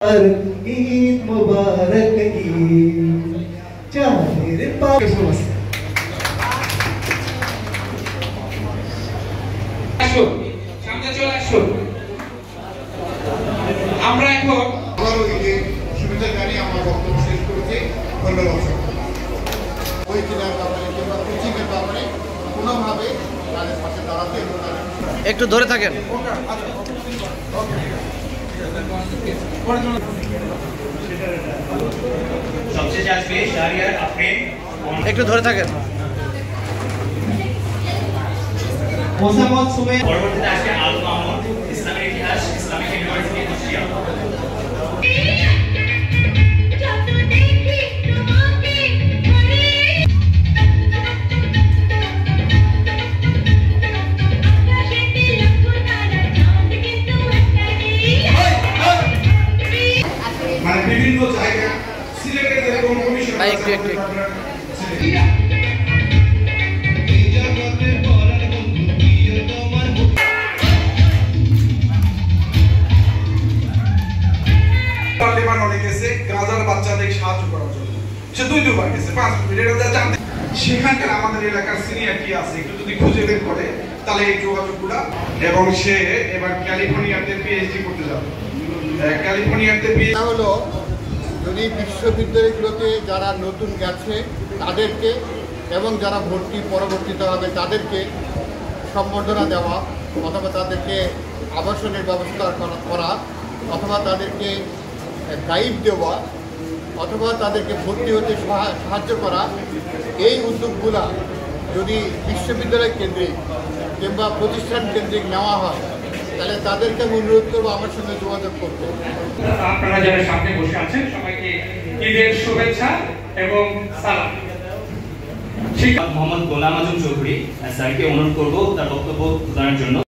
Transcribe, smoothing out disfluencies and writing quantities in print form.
ईद मुबारक ईद चाहे पाक সামনে চলে আসুন। আমরা এখন শুভেচ্ছা জানিয়ে আমার বক্তব্য শেষ করছি। ধন্যবাদ। ওই কেনার ব্যাপারে কিংবা কোচিংয়ের ব্যাপারে কোনোভাবে তাদের পাশে দাঁড়াতে একটু ধরে থাকেন। সবশেষে আসবে শাহরিয়ার আফরিন, একটু ধরে থাকেন। পরবর্তীতে আসবে আল মামুন, ইসলামের ইতিহাস, ইসলামিক ইউনিভার্সিটি কুষ্টিয়া। মানে বিভিন্ন জায়গা সিলেটের যেরকম কমিশন লেবাননে গেছে গাজার বাচ্চাদের সাহায্য করার জন্য। সে দুইবার গেছে, 5 মিনিট এটা জানতে। সেখানকার আমাদের এলাকার সিনিয়র কি আছে একটু যদি খুঁজে বের করে তাহলে এই যোগাযোগগুলা। এবং সে এবার ক্যালিফোর্নিয়াতে পিএইচডি করতে যাবে। ক্যালিফোর্নিয়াতে এটা হলো যদি বিশ্ববিদ্যালয়গুলোতে যারা নতুন গেছে তাদেরকে এবং যারা ভর্তি পরবর্তীতে হবে তাদেরকে সম্বর্ধনা দেওয়া, অথবা তাদেরকে আবাসনের ব্যবস্থা করা, অথবা তাদেরকে গাইড দেওয়া, অথবা তাদেরকে ভর্তি হতে সাহায্য করা। এই উদ্যোগগুলা যদি বিশ্ববিদ্যালয় কেন্দ্রিক কিংবা প্রতিষ্ঠান কেন্দ্রিক নেওয়া হয় তাহলে তাদেরকে আমি অনুরোধ করবো আমার সঙ্গে যোগাযোগ করতে। আপনারা যারা সামনে বসে আছেন সবাইকে ঈদের শুভেচ্ছা এবং সালাম। মোহাম্মদ গোলাম আজম চৌধুরী স্যারকে অনুরোধ করবো তার বক্তব্য প্রদানের জন্য।